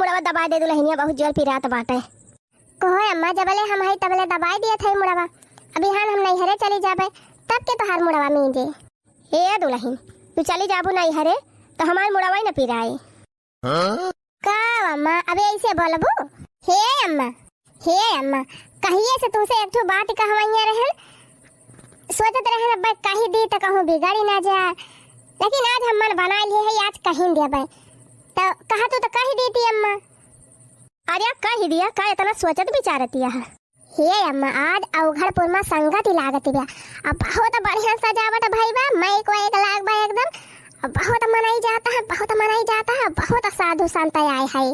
मुड़वा दबा दे दुल्हनिया बहुत जोर पिरात बाटे। कहो अम्मा जबले हम हई तबले दबाई दिए थे मुड़वा, अभी हाल हम नहीं हरे चली जाबे तब के तोहार मुड़वा मीजे। हे दुल्हन तू चली जाबू नहीं हरे तो हमार मुड़वा ही न पिराए। का अम्मा अबे ऐसे बोलबू? हे अम्मा कहिए से तुमसे एक ठो बात कहवाइया रहे, सोचत रहे अब कही दी तो कहूँ बिगाड़ी ना जा, लेकिन आज हम मन बना लिए है आज कहीं देबे तो कहा तो कही दी थी अम्मा। अरे कही दिया का इतना सोचत विचारती है। हे अम्मा आज अवघड़पुर में संगति लागत बा, अब बहुत बढ़िया सजावट भाई बा, मैं को 1 लाख बा एकदम, बहुत मनाई जाता है, बहुत मनाई जाता है, बहुत साधु संत आए है,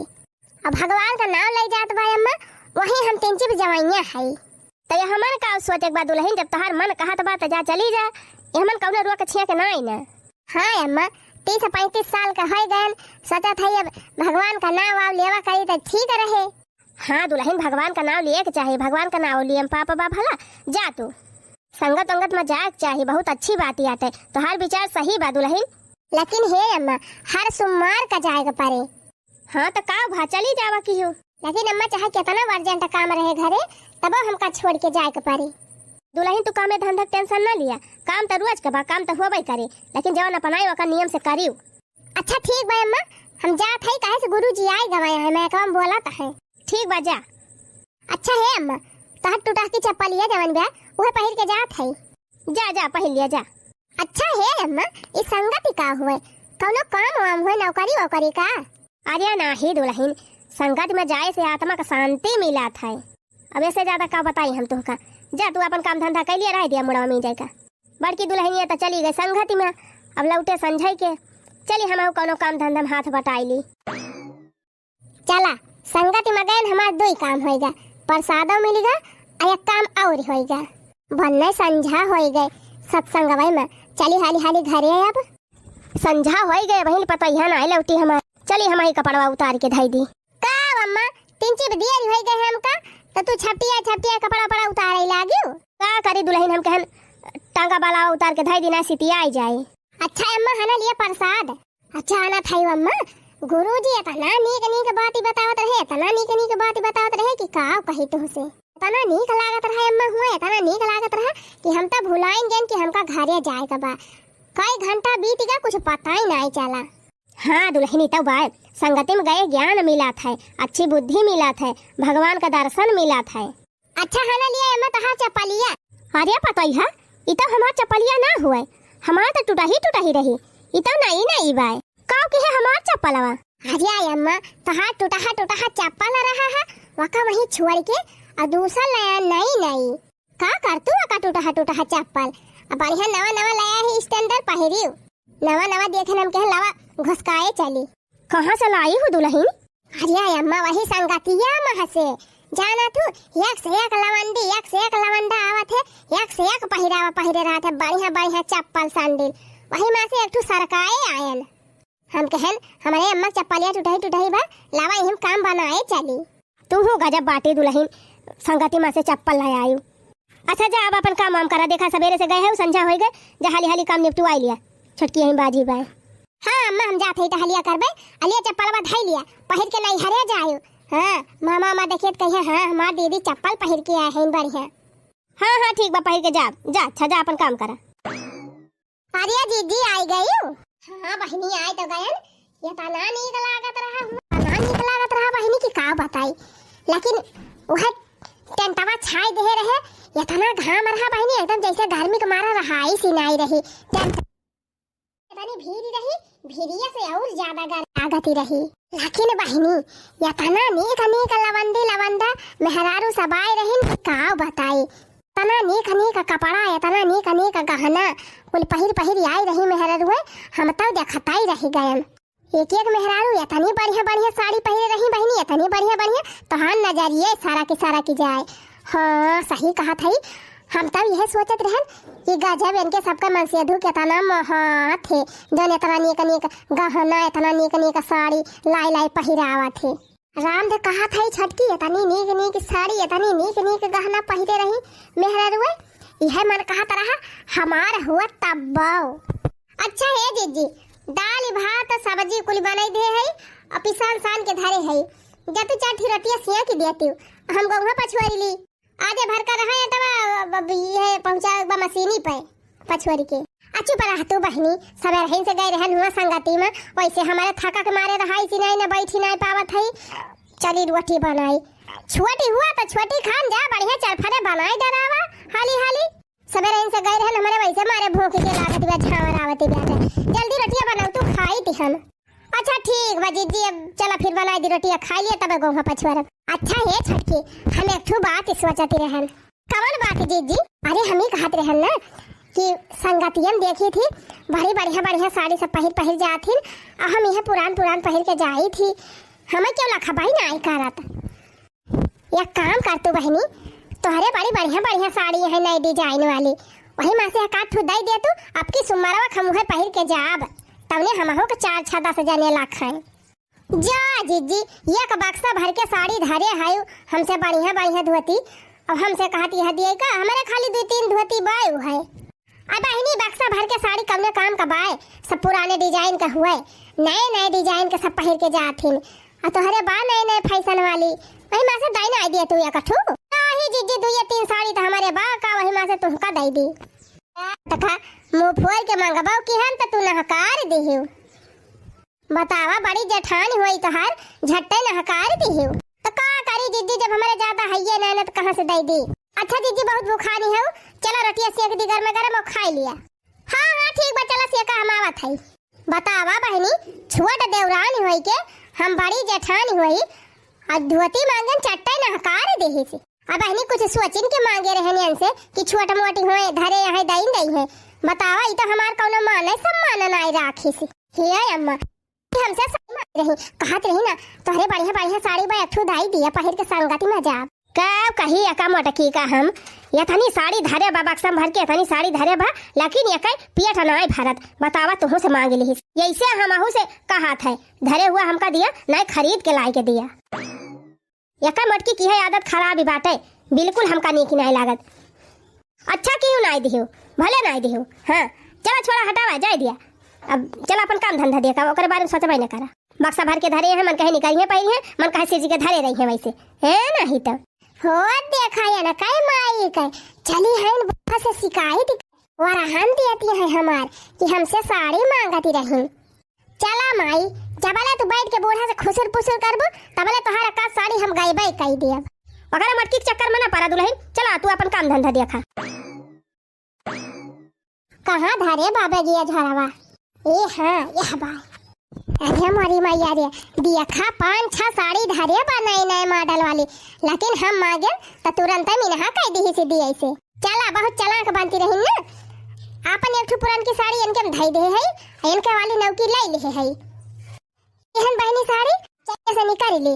अब भगवान का नाम ले जात बा अम्मा, वही हम तीन चिप जवाइया है। तो ये हमन का सोचे के बाद दुल्हन जब तोहार मन कहत बा त जा चली जा, हमन कौनो रुआ के छिया के नहीं ना। हाँ अम्मा 30-35 साल का है गन, सोचत है अब भगवान का नाम वाव लेवा करी तो ठीक रहे। हाँ दुल्हन भगवान का नाम लिए के चाहिए, भगवान का नाम लिए पापा बा भला जा तू संगत अंगत में जाए चाहिए, बहुत अच्छी बात ही आते तो हर विचार सही बा दुल्हन। लेकिन हे अम्मा हर सोमवार का जाएगा परे। हाँ तो का भा चली जावा की हो, लेकिन अम्मा चाहे कितना अर्जेंट काम रहे घरे तब हमका छोड़ के जाए के परे। दुल्हन तू काम धंधा टेंशन ना लिया, काम तो रोज का काम तो होबे करे, लेकिन जवन अपनाई ओका नियम से करियो। अच्छा ठीक बा अम्मा हम जात है, काहे से गुरुजी आए गवाया है, मैं काम बोलत है। ठीक बा जा। अच्छा है अम्मा तहर टूटा की चप्पल लिया जवन बा वह पहिर के जात है, जा जा पहिर लिया जा। अच्छा है अम्मा इस संगति का हुए, कौनो काम वाम हुए नौकरी वौकरी का? अरे नाही दुल्हन संगत में जाए से आत्मा का शांति मिलत है, अब ऐसे ज्यादा का बताई हम तुमका, जा तू अपन काम धंधा कर लिया रह दिया मुड़वा में जाएगा। बड़की दुल्हनिया तो चली गई संगति में, अब लौटे संझई के चली हम कोनो काम धंधा में हाथ बटाई ली। चला संगति में गए हमार 2 काम होएगा, प्रसादो मिलेगा और एक काम और होएगा, भन्ने संझा हो गए सत्संग भाई में, चली हाली हाली घरे अब संझा हो गए बहन पता ही ना लौटी हमार, चली हमारी कपड़वा उतार के धई दी। का अम्मा 3 चिप देर हो गए हमका तो तू छपटिया कपड़ा पड़ा उतारे लागियो, का करी दुल्हन हम कहन टांगा बाला उतार के धई देना सितिया आई जाए। अच्छा अम्मा हना लिए प्रसाद, अच्छा आना थाई अम्मा गुरुजी इतना नीक बात बतावत रहे, इतना नीक बात बतावत रहे कि का कही तो से इतना नीक लागत रहा अम्मा, हुआ इतना नीक लागत रहा कि हम तो भुलाइन गए कि हमका घरे जाए का बा, कई घंटा बीत गया कुछ पता ही नहीं चला। हाँ दुल्हनी तो बा संगति में गए ज्ञान मिला था, अच्छी बुद्धि मिला था, भगवान का दर्शन मिला था। अच्छा हना लिया अम्मा तहार चप्पलिया? अरे पता ही है इतना हमार चप्पलिया ना हुए, हमार तो टूटा ही रही, इतना नहीं बाय काव के है हमार चप्पलवा। अरे अम्मा तहार टूटा चप्पल रहा है वका वही छोड़ के और दूसरा लाया नहीं का कर तू वका टूटा चप्पल, अब बढ़िया नवा लाया है स्टैंडर्ड पहिरियो, नवा देखे हम कह लवा घुसकाए चली। कहाँ से लाई हो दुल्हन? अरे अम्मा वही संगतिया महा से जाना तू, एक से एक लवंडा आवत है, एक से एक पहिरे रहा था बढ़िया चप्पल सैंडल, वही में से एक ठो सरकाए आयल, हम कहन हमारे अम्मा चप्पलिया टूटाई बा लावा हम काम बनाए चली। तू हो गजब बाटी दुल्हन संगति में से चप्पल लाए आयु। अच्छा जा अब अपन काम करा, देखा सवेरे से गए है संझा हो गए, जा हाली काम निपटवाई लिया, छटकी यहीं बाजी बाय। हाँ अम्मा हम जाते ही हलिया करबे, अलिया चप्पलवा धई लिया पहिर के नहीं हरे जायो। हाँ मामा देखिए कहिए हाँ हमार दीदी चप्पल पहिर के आए हैं बढ़िया। हाँ ठीक बा पहिर के जा अच्छा जा अपन काम करा। अरे दीदी आई गई? हाँ बहनी आई तो गयन, ये तना नीक लागत रहा बहनी की का बताई, लेकिन वह टेंटवा छाई दे रहे, ये तना घाम रहा बहनी एकदम जैसे गर्मी के मारा रहाई सी नहीं रही, इतनी भीड़ रही, भीड़िया से और ज्यादा गर्मी लागती रही। लेकिन बहनी ये तना नीक लवंदा मेहरारू सबाई रही का बताई, तना नीक कपड़ा इतना नीक गहना कुल पहिर आई रही मेहरारू, हम तो देखताई रही गयन, एक मेहरारू इतनी बढ़िया साड़ी पहिरे रही बहनी, इतनी बढ़िया तोहार नजरिए सारा की जाए। हाँ सही कहा थी, हम तब यह सोचत रहन कि गजब इनके सबका मनसेधु कितना महा थे, जन इतना नीक गहना इतना नीक साड़ी लाई पहिरावा थे। राम दे कहा था छटकी इतनी नीक साड़ी इतनी नीक गहना पहिरे रही मेहरारू, यह मन कहा तरह हमार हुआ तब्बाओ। अच्छा है जीजी दाल भात सब्जी कुल बनाई दे है अपिसान सान के धारे है जा तू चार ठिरतिया सिया के देती हम गौहा पछुआरी ली आधे भर का रहा है तब ये पहुंचा बा मशीनी पे पछुआरी के अच्छी पर तू बहनी सब रहन से गए रहन हुआ संगति में वैसे हमारे थका के मारे रहा इसी नहीं न बैठी नहीं पावत है चली रोटी बनाई छोटी हुआ तो छोटी खान जा बढ़िया चरफरे बनाई डरावा हाली हाली सब रहन से गए रहन हमारे वैसे मारे भूख के लागत बा झावर आवत बा जल्दी रोटियां बनाओ तू खाई थी हम अच्छा ठीक बा जीजी अब चला फिर बनाई दी रोटियां खा लिए तब गौहा पछुआर अच्छा है छटकी हम एक बात सोचती रहन कौन बात जीजी अरे हम ही कहत रहन ना कि संगतियन देखी थी बड़ी बढ़िया बढ़िया साड़ी सब पहिर जाती हम यह पुरान पहिर के जाई थी हमें क्यों लखा भाई ना आई करत एक काम कर तू बहनी तोहरे बड़ी बढ़िया साड़ी है नई डिजाइन वाली वही माँ से काट ठुदाई दे तू आपकी सुमारवा खमुहे पहिर के जाब तबने हम हो के 4-6-10 जने लाख है जा जीजी एक बक्सा भर के साड़ी धरे हायु हमसे बढ़िया धोती अब हमसे कहती है दिए का हमारे खाली 2-3 धोती बाय है अब बहनी बक्सा भर के साड़ी कम काम का बाय सब पुराने डिजाइन का हुए नए डिजाइन के सब पहिर के जाथिन आ तोहरे बा नए फैशन वाली वही माँ से दाई ना दिए तू या कठू नहीं जीजी 2-3 साड़ी तो हमारे बा का वही माँ से तुमका दई दी तथा मुंह फोड़ के मांगबा की हम तो तू नहकार दिहिउ बतावा बड़ी जेठानी होई तोहार झट्टे नहकार दिहिउ तो का करी जीजी जब हमारे ज्यादा हइये ना तो कहां से दई दी अच्छा जीजी बहुत भूखानी है चलो रोटियां सेक दी घर में गरम और खा लिया हां ठीक बा चला सेका हम आवत हई बतावा बहनी छोट देवरानी होई के हम बड़ी जेठानी होई और धोती मांगन चट्टे नहकार देही से अब बहनी कुछ सोचिन के मांगे रहने से कि छोटा मोटी होए धरे यहाँ दई है बतावा ई तो हमार कोनो मान है सम्मान नहीं राखी सी हे अम्मा हमसे सही मान रही कहत रही ना तोहरे बढ़िया साड़ी बा अठू धाई दिया पहिर के संगति में जा कब कही एका मोटकी का हम यथनी साड़ी धरे बा बक्सम भर के यथनी साड़ी धरे बा लेकिन यकई पियठ नहीं भारत बतावा तुहो से मांग ली ऐसे हमहू से कहा था धरे हुआ हमका दिया नहीं खरीद के लाई के दिया यका मटकी की है आदत खराब ही बाटे बिल्कुल हमका नीक नहीं लागत अच्छा क्यों नहीं दियो भले नहीं दियो हां चला छोड़ा हटावा जाय दिया अब चला अपन काम धंधा देखा ओकरे बारे में सोचबे न करा बक्सा भर के धरे है मन कहे निकाली है पाई है मन कहे सीजी के धरे रही है वैसे है नहीं तो हो देखा या ना काय माई का चली है बुआ से शिकायत वरहान देती है हमार कि हमसे साड़ी मांगती रही चला माई जबले तू बैठ के बूढ़ा से खुसुर पुसुर करबो तबले तोहार का साड़ी हम गायबे कई देब अगर मटकी के चक्कर में ना पड़ा दुल्हन चला तू अपन काम धंधा देखा कहां धरे बाबा जी झरवा ए हां यह बा अरे हमारी मैया रे देखा 5-6 साड़ी धरे बा नए मॉडल वाली लेकिन हम मांगे तो तुरंत मिनहा कह दी से दिए से चला बहुत चलाक बनती रही ना आपन एक पुरान की साड़ी इनके धई दे है इनके वाली नौकी ले ले है एहन बहनी साड़ी कैसे निकाल ली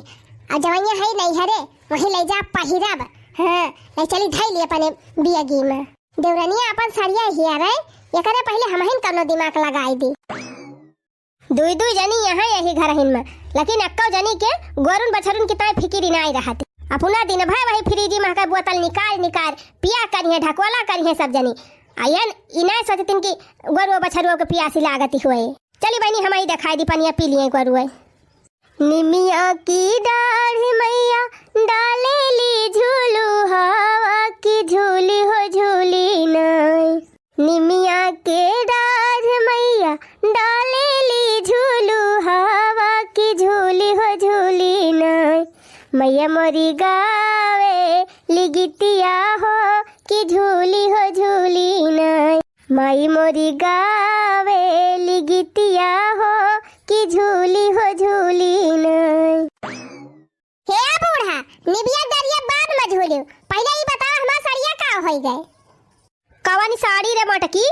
आ जवैया है नहीं हरे वही ले जा पहिरब हां ले चली धई ली अपने बियागी में देवरानिया अपन साड़िया हिया रे एकरे पहले हमहिन कनो दिमाग लगाई दी दुई जनी यहाँ यही घर हिन में लेकिन अक्का जनी के गोरुन बछरुन की तरह फिकिरी नहीं रहती अपना दिन भर वही फ्रिज में का बोतल निकाल पिया करिए ढकवाला करिए सब जनी आयन इना सोचतिन की गोरु बछरुओं के पियासी लागती हुए चली बहनी हमारी दिखाई दी पनिया पी लिए गोरुए निमिया की डाढ़ मैया डाले ली झूलू हवा की झूली हो झूली नहीं निमिया के डाढ़ मैया डाले ली झूलू हवा की झूली हो झूली नहीं मैया मोरी गावे लिगितिया हो की झूली हो झूली नहीं माई मोरी गावे लिगितिया हो की झूली हो झूली नहीं हे बूढ़ा निबिया दरिया बाद में झूलियो पहले ही बता हमार साड़िया का होई गए कवानी साड़ी रे मटकी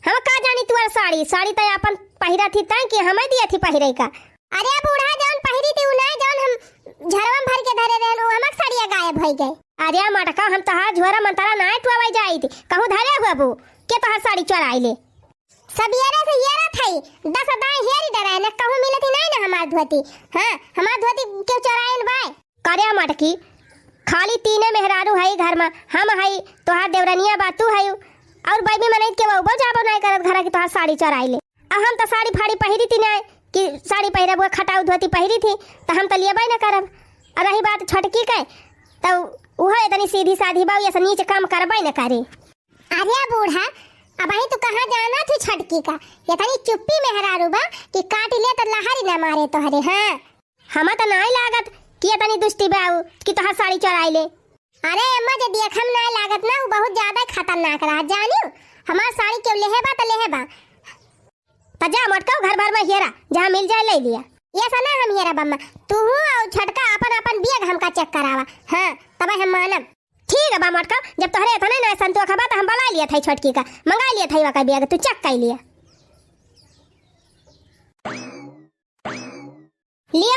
हम का जानी तुम्हार साड़ी त अपन पहिरा थी ता कि हमें दिया थी पहिरे का अरे बूढ़ा जौन पहिरी थी उना जौन हम झरवा भर के धरे रहन हमर साड़िया गायब होई गए अरे मटका हम तहार झोरा मंतरा ना टुवाई जाई थी कहूं धरे हुआ बू के तहार साड़ी चोराई ले सब येरा से येरा थई 10 दाई हेरी डराए न कहूं मिले थी नहीं ना हमार धोती हां हमार धोती के चोराइन बाय करे मटकी खाली तीने मेहरारू है घर में हम है तोहार देवरानिया बातू है और बैबी मनैत के वो जाबो नहीं करत घर की तोहार साड़ी चोराई ले अब हम तो साड़ी फाड़ी पहिरी थी नहीं कि साड़ी पहिरब खटाऊ धोती पहिरी थी तो हम तो लेबे न करब। और रही बात छोटकी के तो वह इतनी सीधी साधी बाऊ ऐसा नीचे काम करबे न करे। अरे बूढ़ा अब तू कहाँ जाना थी छोटकी का, ये तनी चुप्पी में हरारू बा कि काट ले तो लहरी ना मारे तोहरे। हाँ हमा तो नहीं लागत कि तनी दुष्टी बाऊ कि तोहर साड़ी चोराई ले। अरे अम्मा जे देखम नहीं लागत ना, वो बहुत ज्यादा खतरनाक रहा जानियो। हमार साड़ी क्यों लेहेबा तो लेहेबा तो जा मटकाओ घर भर में हेरा जहाँ मिल जाए ले लिया। ये सना हम हेरा बम्मा, तू और छोटका अपन अपन बिया हमका चेक करावा। हाँ तब हम मानब। ठीक है बा मटका, जब तोहरे इतना ना संतोष बा तो हम बला लिया था छोटकी का, मंगा लिया था का बिया, तू चेक कर लिया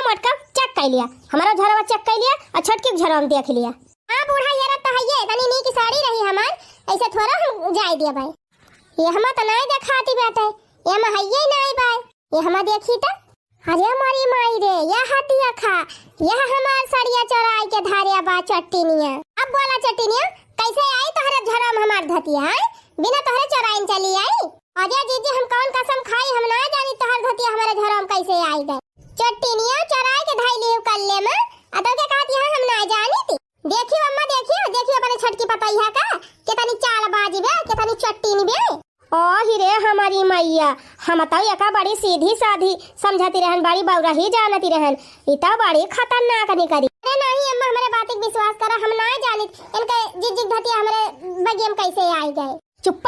मटका चेक कर लिया, हमारा झरवा चेक कर लिया और छोटकी के झरवा देख लिया। हां बूढ़ा हेरा तो है ये तनी नी की साड़ी रही हमार, ऐसे थोड़ा हम जाय दिया भाई। ये हम तो नहीं देखाती बात है, ये हम है ये नहीं भाई, ये हम देखी तो अरे हमारी माई रे यह हटिया खा, यह हमार साड़िया चोराई के धारिया बा चट्टीनिया। अब बोला चट्टीनिया कैसे आई तोहरे झरम हमार धतिया है, बिना तोहरे चोराइन चली आई। अजय जीजी हम कौन कसम खाई, हम ना जानी तोहर धतिया हमारे झरम कैसे आई गए। चट्टीनिया चोराई के धाई लियो कल्ले में अतो के कहती है हम ना जानी थी। देखियो अम्मा देखियो अपने छटकी पतैया का कितनी चाल बाजी बे, कितनी चट्टीनी बे। ओ हिरे हमारी मैया, हम तो एका बड़ी सीधी साधी समझती रहन, बड़ी बौरा ही जानती रहन, इता बड़ी खतरनाक निकरी। अरे नहीं अम्मा हमारे बात पे विश्वास करा, हम ना जानी इनके जिग धतिया हमारे बगियम कैसे आई गए। चुप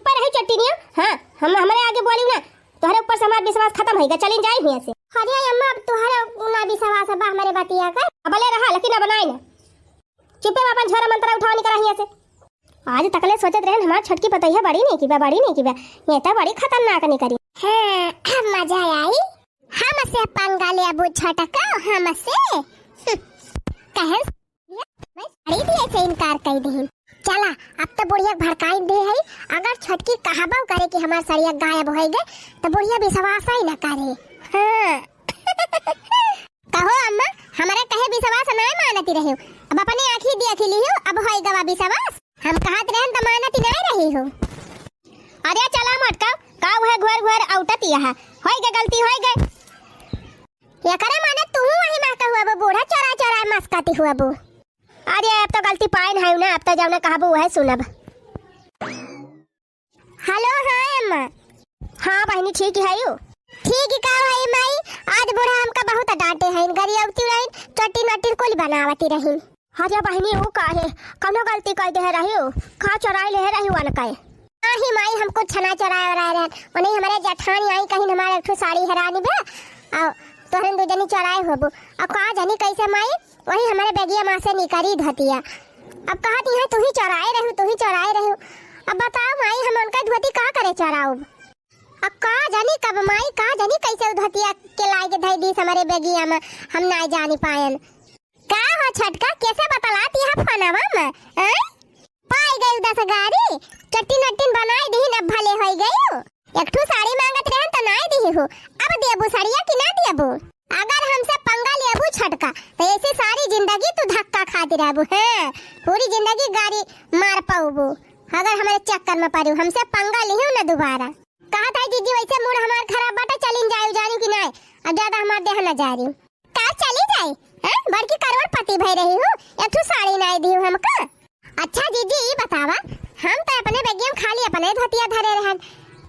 रही चट्टीनिया। हां हम हमारे आगे बोली ना, तोहरे ऊपर से हमारा विश्वास खत्म होगा, चलिन जाई हिया से। अरे अम्मा अब तोहरा ना विश्वास बा हमारे बतिया का, अबले रहा लेकिन अब नहीं ना चुपे अपन झोरा मंत्र उठाओ निकरा हिया से। आज तकले सोचत रहन हमार छटकी पतैया बड़ी नहीं की बा, ये तो बड़ी खतरनाक निकरी। हां मजा आई, हम से पंगा ले अबू छटका हम से कहे मैं साड़ी दिए से इनकार कर दी। चला अब तो बुढ़िया भड़काई दे है, अगर छटकी कहबो करे कि हमार साड़िया गायब हो गए तो बुढ़िया विश्वास ही ना करे। हां कहो अम्मा हमारे कहे विश्वास नहीं मानती रही, अब अपने आंखी देख लियो अब होई गवा विश्वास, हम कहत रहन त मानती नहीं रही हो। अरे चला मटका का है घोर औटत यह होई गए गलती होई गए, ये करे माने तू वही महका हुआ बो बूढ़ा चोरा मस्काती हुआ बो। अरे अब तो गलती पाइन है ना, अब तो जाने कहबो है सुनब। हेलो हां अम्मा। हां बहनी ठीक है यू ठीक ही का है माई, आज बूढ़ा हमका बहुत डांटे है, गरी औती रही चट्टी नट्टी कोली बनावती रही। अरे बहनी वो काहे कौनो गलती कर दे रही हो, का चोराई ले रही वन काहे। नाही माई हमको छना चोराए रहे उन्हें हमारे जठानी आई कहीं हमारे एक साड़ी हरानी बे और तोहरन दो जनी चोराए होबो, अब का जानी कैसे माई वही हमारे बेगिया मां से निकरी धतिया। अब कहती है तू ही चोराए रही। अब बताओ माई हम उनका धोती का करे चोराओ, अब का जानी कब माई का जानी कैसे धतिया के लाई के धई दी हमारे बेगिया में, हम ना जानी पायन। का हो छटका कैसे बतलाती है फनावा में पाई गई 10 गाड़ी चट्टी नट्टी बनाई दी न भले होई गई। एक ठो साड़ी मांगत रहन त नहीं दी हो, अब देबो साड़िया कि ना देबो। अगर हमसे पंगा लेबू छटका तो ऐसे सारी जिंदगी तू धक्का खाती रहबू, है पूरी जिंदगी गाड़ी मार पाऊबू अगर हमारे चक्कर में पड़ू। हमसे पंगा लियो ना दोबारा। कहा था जीजी वैसे मूड हमार खराब बाटा चलिन जाऊ जानी कि नहीं, अब ज्यादा हमार देह न जा रही का चली जाए हैं, बड़की करोड़पति भई रही हूं, एक ठो साड़ी नहीं दी हमका। अच्छा जीजी बतावा हम तो अपने बेगिया में खाली अपने धतिया धरे रहन,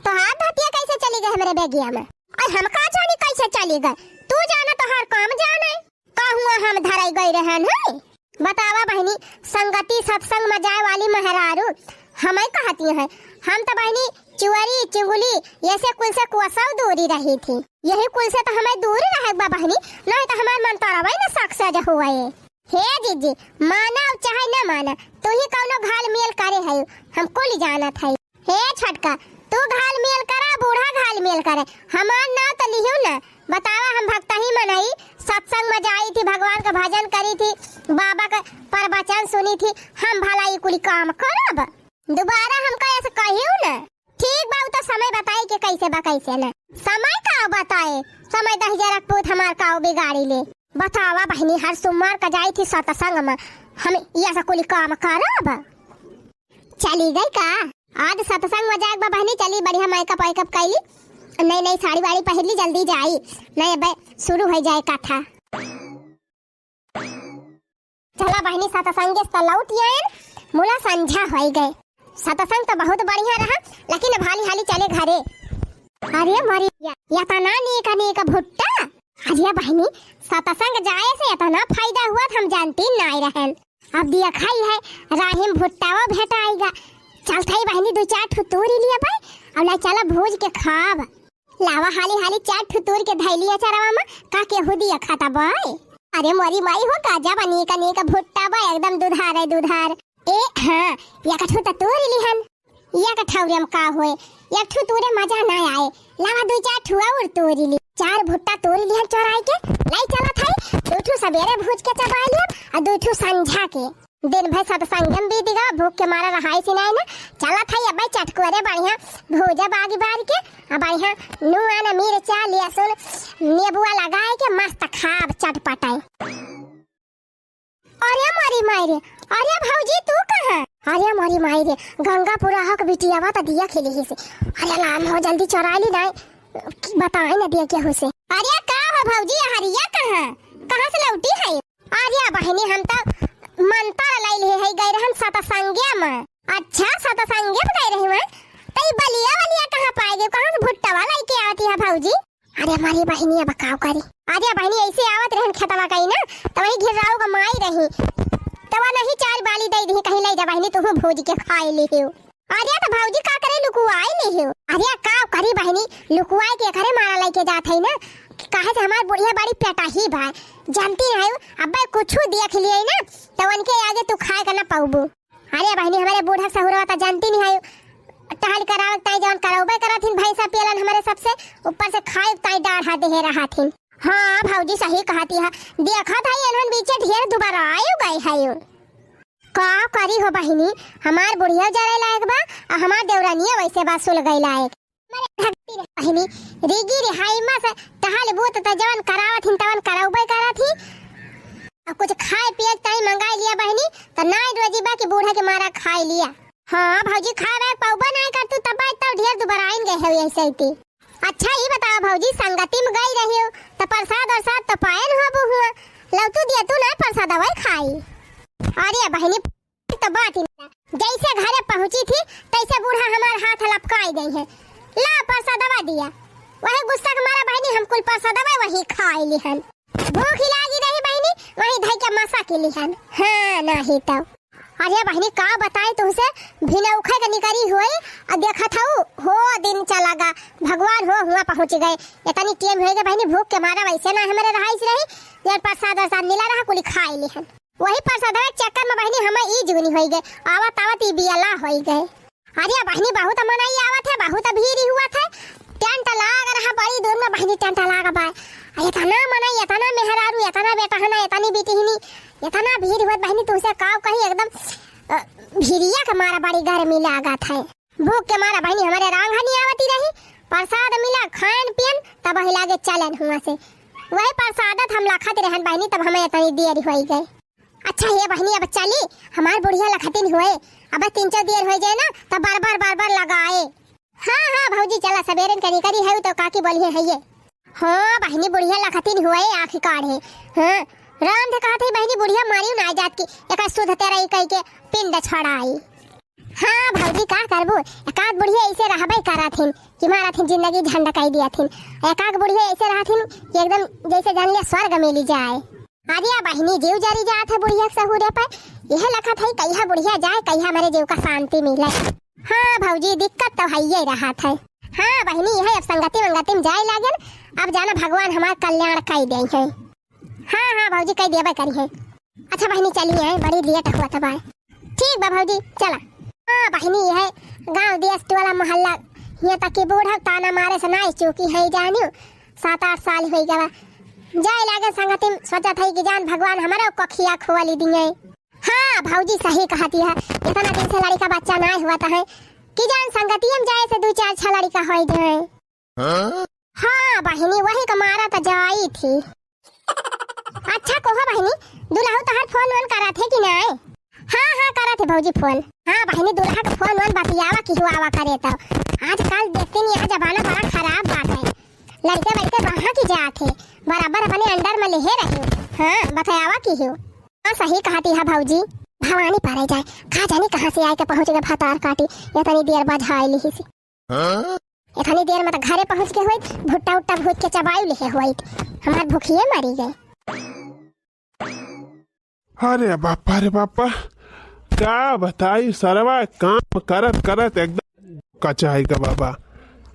तो हाथ धतिया कैसे चली गए हमारे बेगिया में और हम का जानी कैसे चली गए, तू जाना तो हर काम जाना है का हुआ हम धराई गई रहन है। बतावा बहनी संगति सत्संग में जाए वाली महरारू हमें कहती है, हम तो बहनी चुअरी चुगली ऐसे कुल से कोसौ दूरी रही थी, यही कुल से तो हमें दूर रहे बहनी, नहीं तो हमार मन तोड़ावे ना सक्सेस हुआ है। हे जीजी माना चाहे न माना तू ही कौनो घाल मेल करे है, हमको ले जाना था। हे छटका तू घाल मेल करा बूढ़ा घाल मेल करे, हमार नाव तो लियो ना। बतावा हम भक्ता ही मनाई सत्संग में जाई थी, भगवान का भजन करी थी, बाबा का प्रवचन सुनी थी, हम भलाई कुली काम करब दोबारा हमका ऐसे कहियो ना। ठीक बा तो समय बताई के कैसे बा कैसे ना, समय का बताए समय 10,000 पूत हमार का बिगाड़ी ले। बतावा बहनी हर सोमवार का जाई थी सत्संग में, हम ऐसा कुली काम करब। चली गई का आज सत्संग में जाए बहनी, चली बढ़िया मेकअप वेकअप कैली नहीं नहीं साड़ी वाड़ी पहन ली, जल्दी जाई नहीं अब शुरू हो जाए कथा। चला बहनी सतसंग से लौट आए, मुला संझा हो गए। सतसंग तो बहुत बढ़िया रहा, लेकिन अब हाली हाली चले घरे। अरे मरी या तना नेका भुट्टा। अरे बहनी सतसंग जाए से इतना फायदा हुआ हम जानती नहीं रहन। अब दिया खाई है राहिम भुट्टावा भेटा आएगा। चल थाई बहनी दो चार ठुतूरी लिया भाई, अब ला चला भूज के खाब। लावा हाली हाली चार ठुतूर के धैलिया चरावा में का के हुदिया खाता बाय। अरे मोरी माई हो काजा बनी का भुट्टा बा एकदम दुधार है दुधार। ए हां या कठो त तोरी लिहन या कठौरम का होए या ठु तोरे मजा ना आए। लावा दो चार ठुआ और तोरी ली, चार भुट्टा तोरी लिहन चोराई के लाई चला थाई। दो ठु सवेरे भूज के चबा लिया और दो ठु संझा के। दिन भर सत्संगम बीत गया, भूख के मारा रहाई सिनाई ना। चला थाई अब चटकोरे बढ़िया भोजा बागी बार के अब बढ़िया नुआना मिर्चा लहसुन नींबुआ लगाए के मस्त खाब चटपटाई। अरे मारी मायरे, अरे भौजी तू कहां? अरे मारी मायरे गंगापुरा हक बिटियावा त दिया खेली ही से। अरे नाम हो जल्दी चोराली नहीं बताए ना दिया क्या हो से। अरे का हो भौजी हरिया कहां से लौटी है? अरे बहनी हम तो मनता लाई है गए रहन सतसंगे में। अच्छा सतसंगे में गए रही मैं तई बलिया वालिया कहां पाएगे, कहां से भुट्टा वाला के आती है भौजी? अरे हमारी बहनी अब काव करी। अरे बहनी ऐसे आवत रहन खेतवा कहीं ना तो वही घिराऊ का माई रही तवा नहीं चार बाली दई दी कहीं ले जा बहनी तू भोज के खाई ले हो। अरे तो भौजी का करे लुकुआई ले हो? अरे काव करी बहनी लुकुआई के करे मारा लेके जात है ना काहे से हमार बुढ़िया बाड़ी पेटा ही भाई जानती है अब कुछ देख लिए ना तो उनके आगे तू खाए का ना पाऊबू। अरे बहनी हमारे बूढ़ा सहुरा तो जानती नहीं है टहल करावत ताई जौन कराउबे करथिन भैंसा पियलन हमारे सबसे ऊपर से खाए ताई डाढ़ हाथ दे रहा थिन। हां भौजी सही कहती है, देखा था एनहन बीचे ढेर दोबारा आयो गए है। का करी हो बहिनी हमार बुढ़िया जरे लायक बा और हमार देवरानिया वैसे बात सुल गई लायक। मारे भक्ति रे बहिनी रिगी रे हाई मा से टहल बूत त जवन करावथिन तवन कराउबे करथी। अब कुछ खाए पिए ताई मंगाई लिया बहिनी त नाई रोजी बा के बूढ़ा के मारा खाई लिया। हाँ भौजी खाए पाऊबा नहीं कर तू तब ढेर दोबारा आइन गए है ऐसे ही। अच्छा ये बताओ भौजी संगति में गई रही हो तो प्रसाद और साथ तो पायन हो हुआ लौटू दिया तू ना प्रसाद दवाई खाई। अरे बहनी तो बात ही जैसे घरे पहुंची थी तैसे बूढ़ा हमारे हाथ लपकाई गई है ला प्रसाद दवा दिया वही गुस्सा के मारा बहनी हम कुल प्रसाद दवाई वही खाई लिहन। भूख लागी रही बहनी वही धई के मसा के लिहन। हाँ नहीं तो अरे बहनी का बताए तुमसे बिना उखे के निकरी हुई और देखा था हो दिन चला गा भगवान हो हुआ पहुंच गए। इतनी टेम हो गए बहनी भूख के मारा वैसे ना हमारे रहाइस रही यार प्रसाद और मिला रहा कुली खाई लिहन। वही प्रसाद चक्कर में बहनी हम ई जुगनी हो गए आवत आवत ई बियाला हो गए। अरे बहनी बहुत मनाई आवत है बहुत भीड़ हुआ था टेंट लाग रहा बड़ी दूर में बहनी टेंट लाग बा इतना मनाई इतना मेहरारू इतना बेटा है ना इतनी बेटी ही इतना भीड़ हुआ बहनी तुमसे काव कहीं एकदम भीड़िया के मारा बड़ी गर्मी लागत है। भूख के मारा बहनी हमारे रांग नहीं आवती रही प्रसाद मिला खान पियन तब वही लागे चलन हुआ से वही प्रसादत हम लखत रहन बहनी तब हमें इतनी देर हो गई। अच्छा ये बहनी अब चली हमार बुढ़िया लखतिन हुए अब 3-4 देर हो जाए ना तब बार-बार लगाए। हाँ हाँ भौजी चला सवेरे करी करी है तो काकी बोलिए है ये। हाँ बहनी बुढ़िया लखतिन हुए आँख काढ़े। हाँ राम थे कहा थी बहनी बुढ़िया मारी ना जात की एक शुद्ध तेरा कह के पिंड छड़ाई। हाँ भौजी का करबो एकाक बुढ़िया ऐसे रहबे करा थिन कि मारा थिन जिंदगी झंडा कह दिया थिन एकाक बुढ़िया ऐसे रहा थिन कि एकदम जैसे जान लिया स्वर्ग मिली जाए। अरे बहनी जीव जारी जात है बुढ़िया सहुरे पर यह लखा था कहिया बुढ़िया जाए कहिया मेरे जीव का शांति मिले। हाँ भौजी दिक्कत तो है ही रहा था। हाँ बहनी यह अब संगति मंगति में जाए लागन अब जाना भगवान हमारा कल्याण कई दे है। हाँ हाँ भौजी कई देबे करी है। अच्छा बहनी चलिए बड़ी लेट हुआ था भाई ठीक बा भौजी चला। हाँ बहनी यह गांव देश टोला मोहल्ला यहाँ तक की बूढ़ा ताना मारे से ना चूकी है जानियो 7-8 साल हो गया जाए लागे संगति सोचा था कि जान भगवान हमारा कखिया खुआली दिए। हाँ भौजी सही कहती है इतना दिन से लड़का बच्चा ना हुआ था है कि जान संगति में जाए से 2-4 लड़का हो जाए। हाँ बहनी वही का मारा तो जाई थी। अच्छा कहो बहनी दुल्हा तो हर फोन वन करा थे कि नहीं? हाँ हाँ करा थे भौजी फोन। हाँ बहनी दुल्हा का फोन वन बतियावा कि हुआ करे तो आजकल देखते नहीं यह जमाना बड़ा खराब बात है। लड़के बड़के कहाँ की जात है, बराबर अपने अंडर में लेहे रहे। हाँ बतायावा की हो। हाँ सही कहती है भौजी, भवानी पारे जाए खा जाने कहाँ से आए के पहुँच गए भातार काटी। इतनी देर बाद आए ली से, इतनी देर में तो घरे पहुँच के हुई, भुट्टा उट्टा भूज के चबाई लिखे हुई, हमार भूखिए मरी गए। अरे बापा क्या बताई सरवा, काम करत करत एकदम कचाई का बाबा।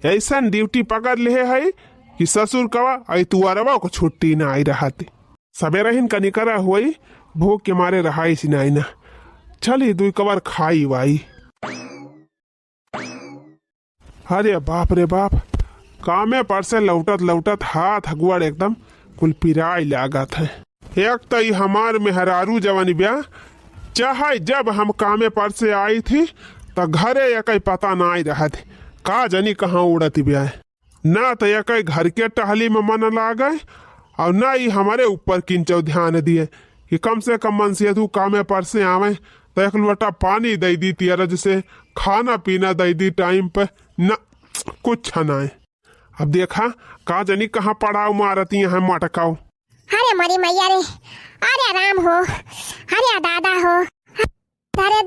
ऐसा ड्यूटी पकड़ ले है कि ससुर कवा आई तू अरवा को छुट्टी ना आई रहती। सबेरा हिन कनी करा हुई, भूख के मारे रहाई सिनाई ना। चली दुई कबार खाई वाई। अरे बाप रे बाप, कामे पर से लौटत लौटत हाथ हगुआड़ एकदम कुल पिराई लागत है। एक तो हमार मेहरारू जवानी ब्याह, चाहे जब हम कामे पर से आई थी तो घरे एक पता ना आई रहा थी, का जानी कहाँ उड़ती ब्याह। ना तो एक घर के टहली में मन लागे और ना ही हमारे ऊपर किंचो ध्यान दिए कि कम से कम मन से तू कामे पर से आवे तो एक लोटा पानी दे दी तीरज से, खाना पीना दे दी टाइम पे, न कुछ ना है। अब देखा का जानी कहाँ पड़ाव मारती है मटकाओ। अरे मरी मैया रे, अरे राम हो, अरे दादा हो, अरे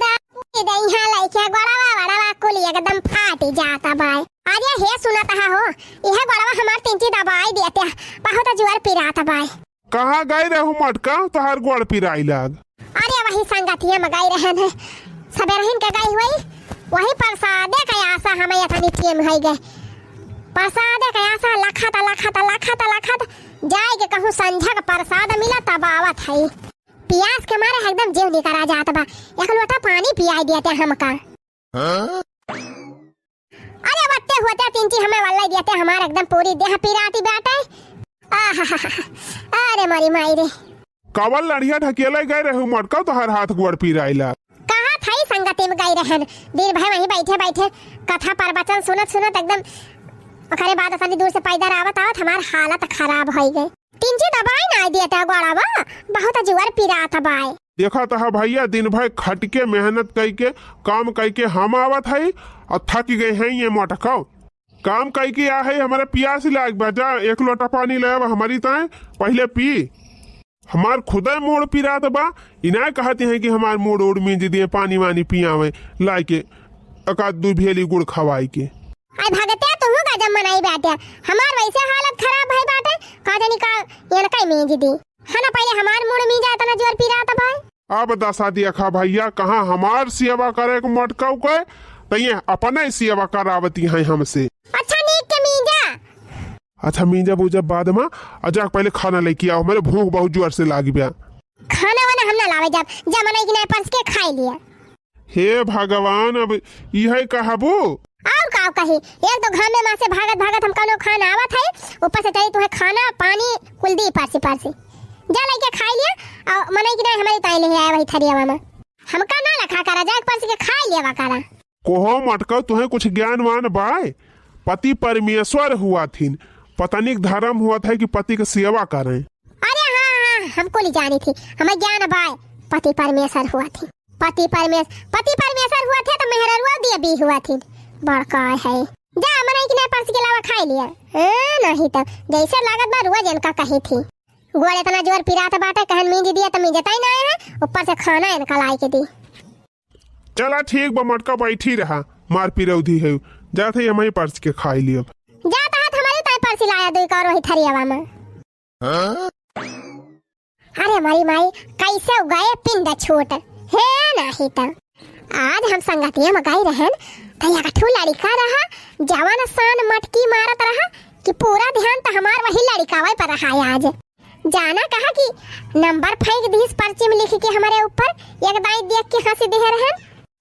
लइके गड़वा कुल एकदम फाटी जाता बाय। अरे हे सुनत हो, यह गड़वा हमार तिंची दबाई देते बहुत जोर पिराता बाय। कहाँ गई रहू मटका तोहार गोड़ पिराई लाग। अरे वही संगतिया में गई रहन है, सबेरहिन के गई हुई, वही प्रसादे के आशा हमें इतनी टीम है गए। प्रसादे के आशा लखत जाए के कहूँ संझा का प्रसाद मिला तब आवत है। प्यास के मारे एकदम जीव निकरा जात बा, एक लोटा पानी पियाई देते हमका। अरे बट्टे होते तिंची हमें वल्लाई देते, हमारे एकदम पूरी देह पिराती बैठे। अरे मरी माई रे, कवल लड़िया ढकेले गए रहू मटका तोहार हाथ गोड़ पिराई लाग। कहाँ थाई संगति में गई रहन, दिन भर वहीं बैठे बैठे कथा प्रवचन सुनत एकदम ओकरे बाद अपनी दूर से पैदल आवत हमार हालत खराब हो गई। तिंची दबाई ना देता गोड़ावा, बहुत जोर पिरात बाय। देखा था भैया दिन भर खटके मेहनत करके काम करके हम आवत है और थक गए हैं ये मटकाओ। काम करके आ है, हमारे प्यास लाग बजा, एक लोटा पानी ले हमारी ताए पहले पी। हमार खुदा मोड़ पिरात बा, इन्हें कहते हैं कि हमार मोड़ उड़ मींज दिए पानी वानी पियावे ला के एकाध दू भेली गुड़ खवाई के। आई भगते तू गजब मनाई बैठे, हमार वैसे हालत खराब है बाटे, का जानी का ये कई मींज दी है ना, पहले हमार मुड़ मींज आता ना जोर पिरात भाई। अब दसा दिया खा भैया, कहाँ हमार सेवा करे को मटकाऊ के तो ये अपने सेवा करावती है हमसे। अच्छा नीक के मींजा, अच्छा मींजा बूजा बाद में अजा पहले खाना लेके आओ, मेरे भूख बहुत जोर से लागी ब्या। खाना वाना हम ना लावे जब जमाना की नहीं परस के खाई लिया। हे भगवान, अब यही कहबू आओ का कही, एक दो घर में मां से भागत हम कौनो खाना आवत है, ऊपर से चाहिए तुम्हें खाना पानी कुल दी पारसी जा लेके खाई लिया और मने की नहीं हमारी ताई ले आया वही थरियावा में, हमका ना लखा करा जाए परसी के खाई लिया करा। कोहो मटका तुम्हें कुछ ज्ञानवान बाय, पति परमेश्वर हुआ थी, पत्नी धर्म हुआ था कि पति की सेवा करें। अरे हाँ हमको नहीं जानी थी, हमें ज्ञान बाय, पति परमेश्वर हुआ थी, पति परमेश्वर हुआ थे तो मेहररुआ दिया भी हुआ थी, बड़का है। जा मने की नहीं परसी के अलावा खाई लिया नहीं तो जैसे लागत बा रुआ जनका कही थी। गोड़ इतना जोर पिरात बाटे, कहन मींज दिया तो मींजता ही ना है, ऊपर से खाना इनका लाई के दी। चला ठीक बा मटका बैठी रहा, मार पिरौधी है जाते हम ही परस के खाई लियो। जाता है हमारी ताई परसी लाया दुई का और वही थरियावा में। अरे मारी माई कैसे उगाए पिंड छोट है नहीं तो आज हम संगतिया में गई रहन तो या कठू लड़का रहा, जवान सान मटकी मारत रहा कि पूरा ध्यान तो हमार वही लड़कावे पर रहा है। आज जाना कहा कि नंबर फेंक दी इस पर्ची में लिख के हमारे ऊपर, एक दाई देख के हंसी दे रहन,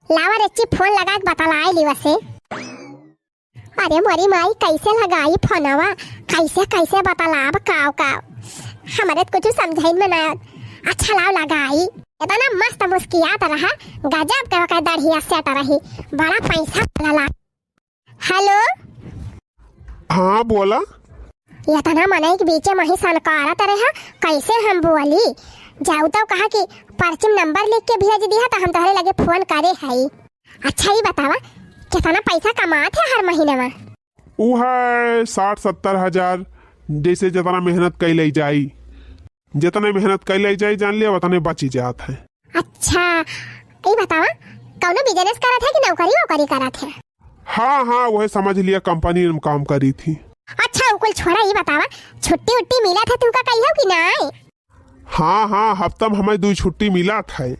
लावा रच्ची फोन लगा के बतलाए ली वसे। अरे मोरी माई कैसे लगाई फोनवा, कैसे बतलाब काव हमारे कुछ समझाई में ना। अच्छा लाव लगाई, इतना मस्त मुस्कियात रहा, गजब के दाढ़िया सेट रही, बड़ा पैसा लला। हेलो हाँ बोला, इतना मने के बीच में ही सनकारत रहा, कैसे हम बोली जाऊ तो कहा कि पर्ची में नंबर लिख के भेज दिया तो हम तोहरे लगे फोन करे है। अच्छा ही बतावा कितना पैसा कमाते हर महीने में? वो है 60-70 हजार। जैसे जितना मेहनत कैल जाई, जितने मेहनत कैल जाई जान लिया उतने बची जात है। अच्छा ये बतावा कौनो बिजनेस करत है कि नौकरी वोकरी करत है? हाँ वही समझ लिया, कंपनी में काम करी थी। अच्छा वो कुल छोड़ा, ये बतावा छुट्टी उट्टी मिला था तुमका कहियो कि नहीं? हाँ हफ्ता में हमें 2 छुट्टी मिला था।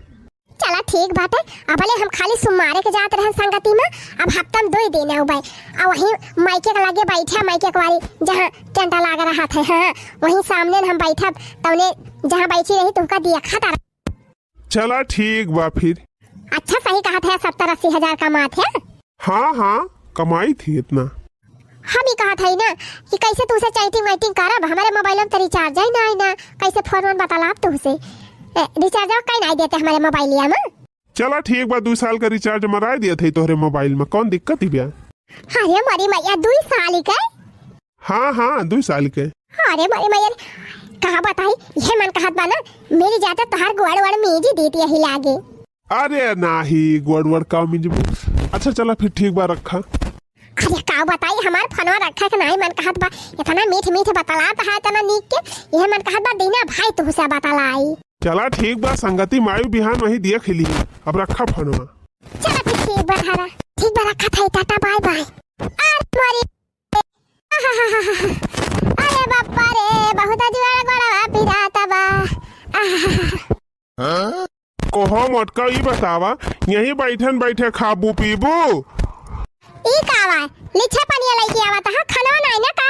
चला ठीक बात है। अब भले हम खाली सुमारे के जात रहे संगति में, अब हफ्ता में 2 दिन है अब वही माइके के लगे बैठे, माइके के वाली जहाँ टेंटा लगा रहा था, हाँ वही सामने हम बैठा तौने जहाँ बैठी रही तुमका देखा था। चला ठीक बा फिर। अच्छा सही कहा था, 70-80 हजार कमात है। हाँ कमाई थी इतना। हम ही कहा था ना कि कैसे तुझसे चैटिंग वाइटिंग करब, हमारे मोबाइल में तो रिचार्ज ही ना कैसे फोन वोन बता तुझसे रिचार्ज कहीं नहीं देते हमारे मोबाइल में। चला ठीक बा, 2 साल का रिचार्ज मरा दिया थे तोहरे मोबाइल में, कौन दिक्कत ही बिया? अरे मरी मैया 2 साल के? हाँ 2 साल के। अरे मरी मैया कहा बताई, ये मन कहत बा ना मेरी जाता तोहार गोड़ मेजी देती यही लागे। अरे नाही गोड़ का मिंज। अच्छा चला फिर ठीक बा, रखा। अरे का बताई हमार फोनवा रखा के नहीं मन कहत बा, इतना मीठ बतलात है इतना नीक के, यह मन कहत बा दीना भाई तुझसे बतलाई। चला ठीक बा, संगति मायू बिहान वही दिया खिली, अब रखा फोनवा। चला फिर ठीक बा हरा, ठीक बा रखा था, टाटा बाय बाय। अरे बापा रे बहुत जुआड़ा गोड़ा पिराता बा। कोहो मटका ई बतावा, यही बैठन बैठे खाबू पीबू? ई कावा लिछा पनिया लई के आवत है, खाना नहीं ना का?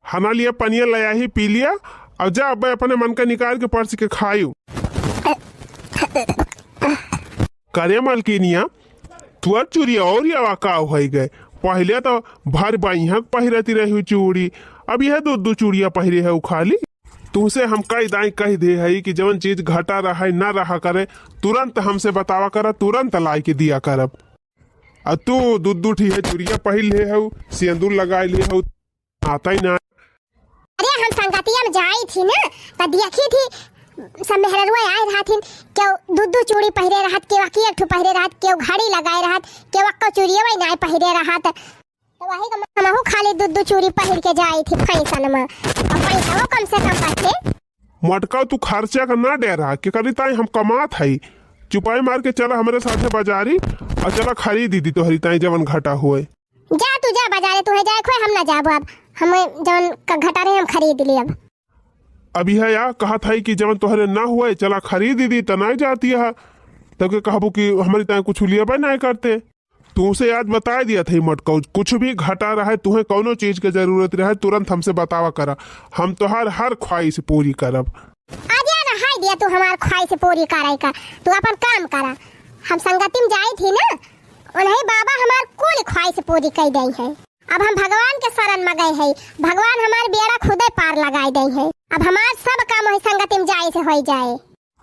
हना लिए पनिया लया ही पी लिया, अब जा अब अपने मन का निकाल के पर्स के खायू। करे मलकिनिया तू चूड़ी और या का हो गए, पहले तो भर बहिया पहिरती रही चूड़ी, अब यह 2 चूड़िया पहिरे है खाली। तुमसे हम कई दाई कह दे है कि जवन चीज घटा रहा है ना रहा करे तुरंत हमसे बतावा कर, तुरंत लाई के दिया करब। और तू 2 ठी है चूड़िया पहिल ले है, सिंदूर लगाए ले है, आता ही ना। अरे हम संगतिया में जाई थी ना तो देखी थी सब मेहररुआ आए रहथिन, केउ 2 चूड़ी पहिरे रहत, केउ एक ठो पहिरे रहत, केउ घड़ी लगाए रहत, केउ अक्को चूड़िया वही नहीं पहिरे रहत, तो वही का हमहु खाली 2 चूड़ी पहिर के जाई थी फैशन में, और पैसा कम से कम बचे। मटका तू खर्चा का ना डे रहा कि करी ताई हम कमात है, चुपाई मार के चला हमारे साथे बाजारी और चला खरीदी दी तोहरी ताई जवन घटा हुए। जा तू जा बाजारे, तू है जाए खोए हम ना जाबो, अब हम जवन का घटा रहे हम खरीद लिए। अब यह या कहा था कि जवन तोहरे ना हुए चला खरीद दी तो नहीं जाती है, तब के कहबो कि हमारी ताई कुछ लिया नहीं करते। तुमसे याद बता दिया था मटका, कुछ भी घटा रहा है तुम्हें कौनो चीज की जरूरत रहे तुरंत हमसे बतावा करा, हम तोहार हर ख्वाहिश पूरी करब। आजा ना हाय दिया तू हमार ख्वाहिश पूरी करे का, तू अपन काम करा। हम संगति में जाई थी ना, उन्हें बाबा हमार कुल ख्वाहिश पूरी कर दी है। अब हम भगवान के शरण में गए हैं, भगवान हमार बेड़ा खुदे पार लगाए दे है। अब हमार सब काम वही संगति में जाए से हो जाए।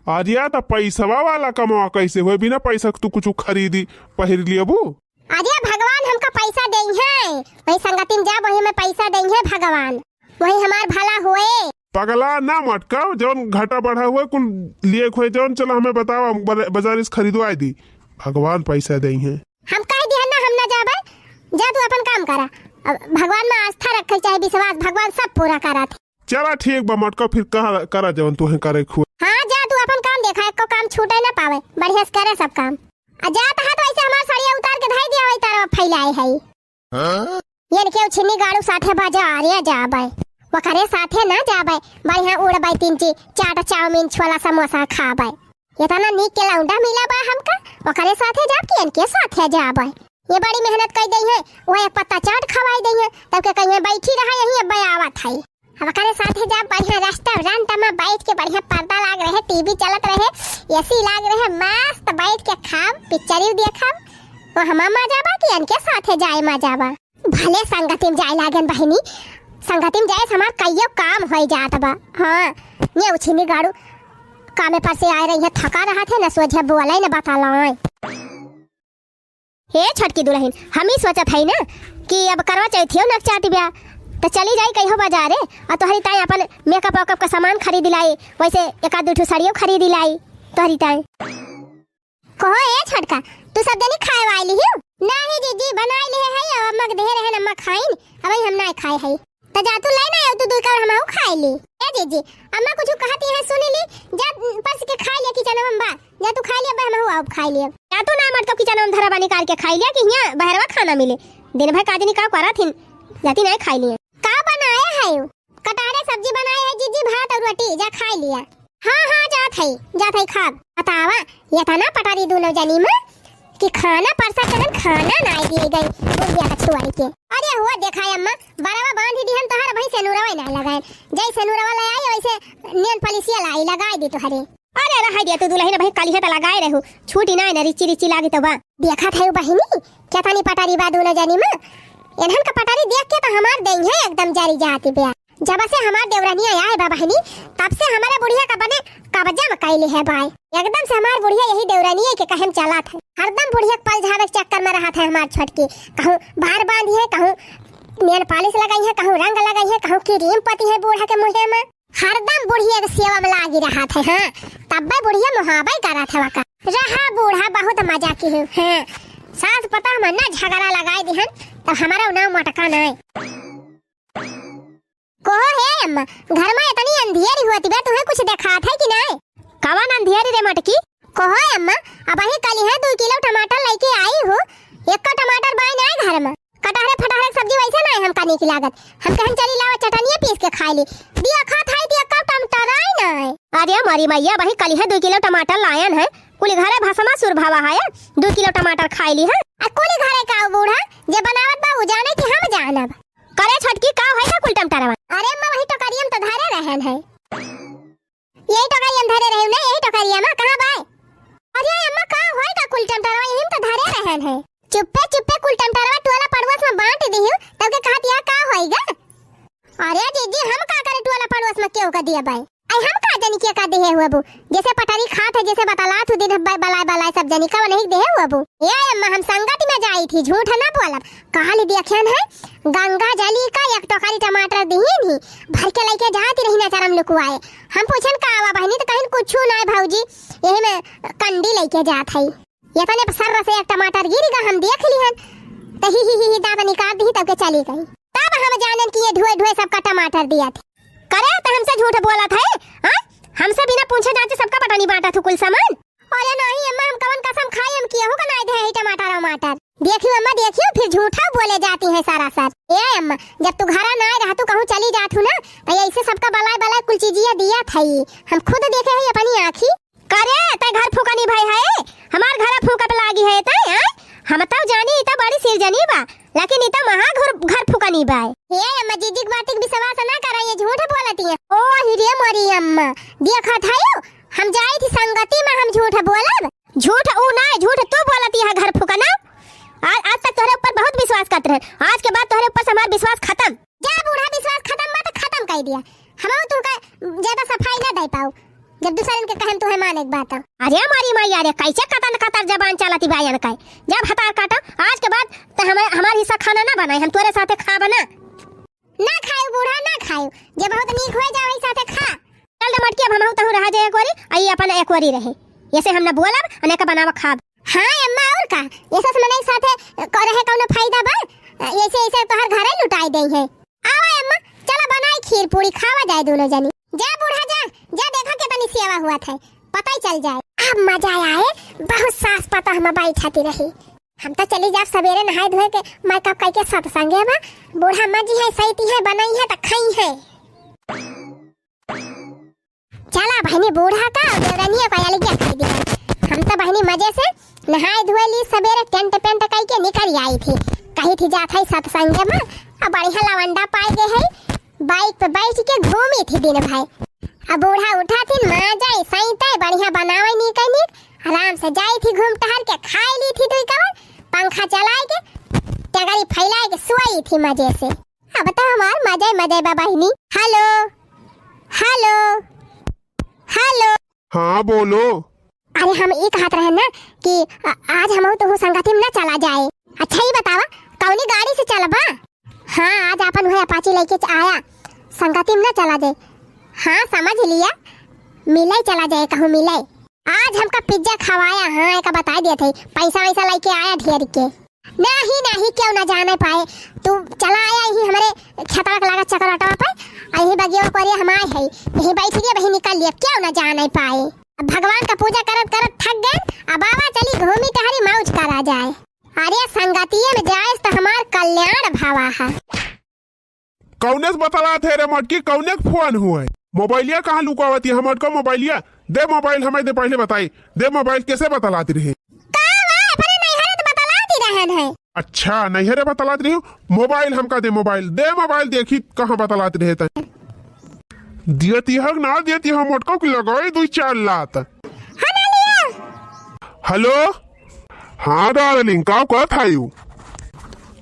आजिया तो पैसवा वाला कमावा कैसे हुए, बिना पैसा तू कुछ खरीदी पहिर लियबू? आजिया भगवान हमका पैसा दे है, वही संगति में जा वही में पैसा दे है भगवान, वही हमार भला हुए। पगला ना मटका, जौन घाटा बढ़ा हुआ कुल लिए खोए जौन चला हमें बताओ, बाजार से खरीदवाई दी, भगवान पैसा दे हैं। हम कह दिया ना हम ना जाबे, जा तू अपन काम करा। अब भगवान में आस्था रखे चाहे विश्वास, भगवान सब पूरा करा थे। चला ठीक बा मटका, फिर करा जवन तू करे खुआ। हाँ जा तू अपन काम देखा, एको काम छूटे ना पावे, बढ़िया से करे सब काम। जात है तो ऐसे हमार सड़िया उतार के धाई दिया वही तारा फैलाए है। ये के छिन्नी गाड़ू साथे बाजार या जाबे, वकरे साथे ना जाबे, बढ़िया उड़बे 3 चीज चाट चाउमीन छोला समोसा खाबे, इतना नीक के लौंडा मिला बा हमका, वकरे साथे जाब के इनके साथे जाबे। ये बड़ी मेहनत कर दी है, वो एक पत्ता चाट खवाई दी है, तब के कहीं बैठी रहा यही अब आवत है। हमारे साथे जब बढ़िया रेस्टोरेंट में बैठ के बढ़िया पर्दा लाग रहे, टीवी चलत रहे, एसी लाग रहे, मस्त बैठ के खाब पिक्चर देखब, वो हम मजा बा कि इनके साथे जाए मजा बा। भले संगति में जाए लागन बहनी, संगति में जाए हमार कईयो काम हो जात बा। हाँ ये उछिनी गाड़ू कामे पर से आए रही है, थका रहा थे ना, सोझे बोले ना बताला। हे छटकी दुल्हन, हम ही सोचत है ना कि अब करवा चौथियो नक चाट ब्याह, तो चली जाई कहीं बाजारे और तोहरी ताई अपन मेकअप वेकअप का सामान खरीद लाई, वैसे 1-2 साड़ियों खरीद लाई तोहरी ताई। कहो ए छटका, तू सब दिन खाए वाली ही? नहीं जीजी बनाई ले है अब अम्मा के दे रहे अम्मा खाइन अब हम ना खाए है त जा तू ले ना तू दू कर हम खाए ली ए जीजी अम्मा कुछ कहती है सुनी ली जा परस के खा लिया किचन में बा जा तू खा लिया हम अब खा लिया या तू ना मत किचन में धरा बनी निकाल के खा लिया कि यहां बहरवा खाना मिले दिन भर काजनी का करा थिन जाती नहीं खा लिया का बनाया है कटारे सब्जी बनाई है जीजी भात और रोटी जा खा लिया हां जात है खा बतावा ये था ना पटारी दोनों जनी में कि खाना परसा चलन खाना ना दिए गई बुढ़िया का छुआई के अरे हुआ देखा अम्मा बरावा बांधी दी हम तोहर भाई से नूरवा ना लगाए जैसे नूरवा ले आई वैसे नेन पॉलिसिया लाई लगाई दी तोहरे अरे रहा दिया तू दुल्हन भाई काली है त लगाए रहू छूटी ना रिची रिची लागी तो बा देखा था बहिनी क्या थानी पटारी बा दोनों जनी में इन्हन का पटारी देख के तो हमार देंगे है एकदम जारी जाती बे जब से हमार देवरानी आया है बहिनी तब से हमारे बुढ़िया का बने कब्जा में कैली है भाई एकदम से हमार बुढ़िया यही देवरानी है के कहम चला था हरदम बुढ़िया पल झावे चक्कर में रहा था हमार छोटकी कहूं बाहर बांधी है कहूं नेल पॉलिश लगाई है कहूं रंग लगाई है कहूं क्रीम पती है बूढ़ा के मुंह में हरदम बुढ़िया के सेवा में लागी रहा था हां तब बुढ़िया मुहाबा करा था वाका रहा बूढ़ा बहुत मजा की है हां सास पता हम ना झगड़ा लगाए दिहन तब हमारा नाम मटका ना को है अम्मा घर में इतनी अंधेरी हुई बे तुम्हें कुछ देखा था कि नहीं कवन अंधेरी रे मटकी को है अम्मा अब ही कली है 2 किलो टमाटर लेके आई हो एक का टमाटर बाई नहीं घर में कटहरे फटहरे सब्जी वैसे नहीं हम खाने की लागत हम कहन चली लावा चटनिया पीस के खा ली दिया खा थाई दिया का टमाटर आई नहीं अरे हमारी मैया वही कली है 2 किलो टमाटर लायन है कुली घरे भसमा सुर भावा है 2 किलो टमाटर खाई ली है आ कुली घरे का बूढ़ा जे बनावत बा उ जाने कि हम जानब करे छटकी का है का कुल टमाटर अरे अम्मा वही तो करियम तो धरे रहन है यही तो करियम धरे रहे ना यही तो करियम कहां बाय अरे अम्मा का होय का कुल टमाटर यही तो धरे रहन है चुप्पे कुल टमाटर टोला पड़ोस में बांट दियो तब के कहा दिया का होएगा अरे जीजी हम का करे टोला पड़ोस में क्यों का दिया बाय आई हम का जनी के का देहे हुआ बू जैसे पटारी खात है जैसे बतलात हु दिन बलाय बलाय सब जनी का नहीं देहे हुआ बू ये अम्मा हम संगति में जाई थी झूठ ना बोलब कहा ले दियाखन है गंगा जली का एक टोकरी टमाटर दिए नहीं भर के लेके जाती रही ना चरम लुकुआए हम पूछन का आवा बहनी तो कहीं कुछ ना भौजी यही में कंडी लेके जात है ये तने सर से एक टमाटर गिरगा हम देख लिहन त ही दादा निकाल दी तब के चली गई तब हम जानन कि ये ढोए ढोए सबका टमाटर दिया थे करे तो हमसे झूठ बोला था हां हमसे बिना पूछे जांचे सबका पता नहीं बांटा था कुल सामान अरे नहीं अम्मा हम कवन कसम खाई हम किया हो का नहीं दे टमाटर देखियो अम्मा देखियो फिर झूठा बोले जाती है सारा साथ ए अम्मा जब तू घर ना रहा तू कहूं चली जात हूं ना तो ऐसे सबका बलाय कुल चीजिया दिया था हम खुद देखे है अपनी आंखी करे ते घर फूका नहीं भाई है हमार घर फूका पे लागी है ते हम तो जानी इता बड़ी सिर जनी बा लेकिन इता महा घर फूका नहीं बा ये अम्मा जीजी की बात की विश्वास ना करा ये झूठ बोलती है ओ हिरे मरी अम्मा देखा था हम जाई थी संगति में हम झूठ बोलब झूठ ऊ ना झूठ तू बोलती है घर फूका ना आज तक तोहरे ऊपर बहुत विश्वास करते रहे आज के बाद तोहरे ऊपर से हमारा विश्वास खत्म जा बूढ़ा विश्वास खत्म मत खत्म कर दिया हम तू का ज्यादा सफाई ना दे पाऊ जब दूसरे के कहम तो है मान एक बात अरे हमारी मां यार कैसे कतर जबान चलाती बायन का जब हतार काटा आज के बाद तो हमारा हिस्सा खाना ना बनाए हम तोरे साथे खा बना ना खाए बूढ़ा ना खाए जब बहुत नीक हो जाए साथे खा चल दे मटकी अब हम तो रह जाए एक बारी आई अपन एक बारी रहे ऐसे हम ना बोलब अने का बनावा खाब हां अम्मा और का ऐसा से मने साथे कर रहे कौनो फायदा बा ऐसे ऐसे तो हर घरे लुटाई दे है आवा अम्मा चला बनाई खीर पूरी खावा जाए दोनों जनी जा बूढ़ा जा देखा कितनी सेवा हुआ था पता ही चल जाए अब मजा आया बहुत सास पता हम बैठाती रही हम तो चली जा सवेरे नहाए धोए के मेकअप करके सत्संगे में बूढ़ा अम्मा जी है सही है बनाई है तो खाई है चला बहनी बूढ़ा का देवरानी का याली क्या खाई दी हम तो बहनी मजे से नहाए धोए ली सवेरे टेंट पेंट करके निकल आई थी कहीं थी जात है सत्संगे में अब बढ़िया लवंडा पाए गए है बाइक पे बैठ के घूमी थी दिन भाई अब बूढ़ा उठा थी मां जाए सईते बढ़िया बनावे नहीं कनी आराम से जाई थी घूम टहल के खाई ली थी दुई कवर पंखा चलाए के टगरी फैलाए के सोई थी मजे से अब तो हमार मजे बहिनी हेलो हेलो हेलो हाँ बोलो अरे हम एक हाथ रहे ना कि आज हम तो संगति में ना चला जाए अच्छा ही बतावा कौनी गाड़ी से चलबा हाँ आज अपन हुआ अपाची लेके आया संगति में ना चला जाए हाँ समझ लिया मिले चला जाए कहूँ मिले आज हमका पिज्जा खवाया हाँ एक बता दिए थे पैसा वैसा लेके आया ढेर के नहीं नहीं क्यों ना जाने पाए। तू चला आया यही हमारे छतरक लगा चकराटा पे यही बगिया कोरिया हम आए है यही बैठ गए वही निकल लिया क्यों ना जाने पाए। अब भगवान का पूजा करत करत थक गए अब बाबा चली घूमी टहरी मौज करा जाए। अरे संगतिये में जाए तो हमार कल्याण भावा है। कौने से बतला थे रे मटकी कौने फोन हुआ है मोबाइलिया कहाँ लुकावती है हमट को मोबाइलिया दे मोबाइल हमें दे पहले बताई दे मोबाइल कैसे बतलाती रही। अच्छा नहीं है रे बतलाती रही मोबाइल हमका दे मोबाइल देखी कहाँ बतलाती रहे थे दियती है ना दियती हम मोटको की लगाई 2-4 लात। हेलो हाँ डार्लिंग का कहा था यू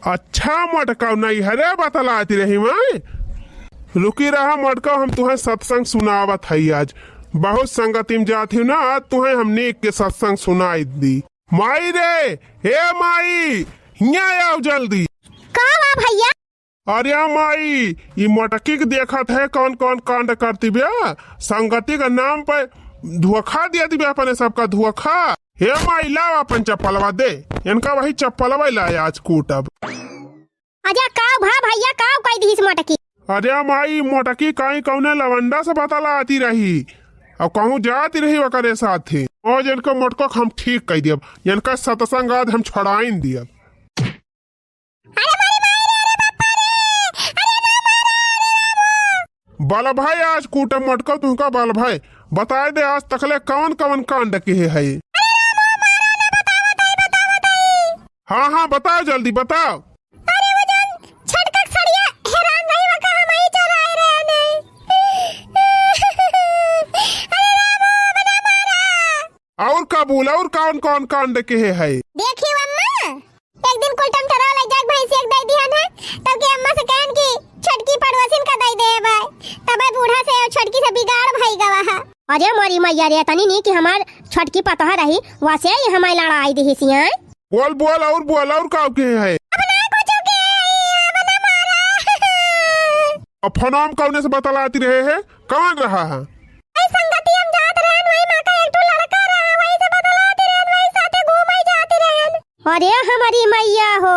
अच्छा मटका नहीं है रे बतलाती रही मैं रुकी रहा मटका हम तुम्हें सत्संग सुनावत है आज बहुत संगति में जाती हूँ ना तुम्हें हमने के सत्संग सुनाई दी। माई रे हे माई यहाँ आओ जल्दी। कहाँ भैया? अरे माई ये मटकी के देखत है कौन कौन कांड करती बिया संगति का नाम पर धोखा दिया दी अपने सबका धोखा। हे माई लाओ अपन चप्पलवा दे इनका वही चप्पलवा लाए आज कूटब। अजा काव भा भैया काव कह दी इस मटकी। अरे माई मोटकी कहीं कौने लवंडा से बतला आती रही और कहूँ जाती रही वकरे साथ ही और इनका मोटको हम ठीक कह दियब इनका सत्संग आज हम छड़ाइन दियब। बाल भाई आज कूटम मटको तुमका बाल भाई बताए दे आज तकले कौन कौन कांड के है। हाँ हाँ बताओ जल्दी बताओ। और कबूल और कौन कौन कांड के है देखिए अम्मा एक दिन कोई टम टरा लग जाए भैंस एक दे दिया ना तब के अम्मा से कहन की छटकी पड़ोसिन का दे दे भाई तब बूढ़ा से और छटकी से बिगाड़ भाई गवा है। अरे मोरी मैया रे तनी नहीं कि हमार छटकी पता रही वैसे ही हमारी लड़ाई दी सिया बोल बोल और का के है फनाम कौन से बतलाती रहे है कौन रहा है संगति हम जात रहन वही मां का एक लड़का रहा वही से बतलाती रहन वही साथे घूमई जाती रहन। अरे हमारी मैया हो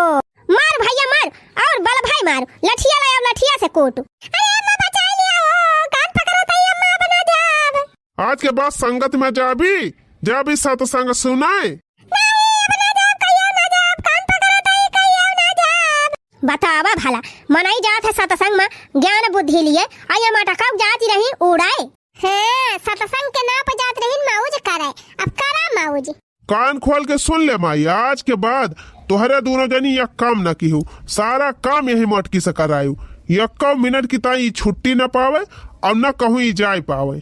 मार भैया मार और बल भाई मार लठिया लाओ लठिया से कोट। अरे अम्मा बचा लिया हो कान पकड़त है अम्मा बना जाब आज के बाद संगत में जाबी सत्संग सुनाए बतावा भला मनाई जात है सत्संग में ज्ञान बुद्धि लिए आया माटा कब जाती रही उड़ाए है सत्संग के नाम पर जात रही मौज करे अब करा मौज। कान खोल के सुन ले माई आज के बाद तुहरे दोनों जनी एक काम न की हो सारा काम यही मटकी से करायु 1 मिनट की ताई छुट्टी न पावे और न कहूँ जाए पावे।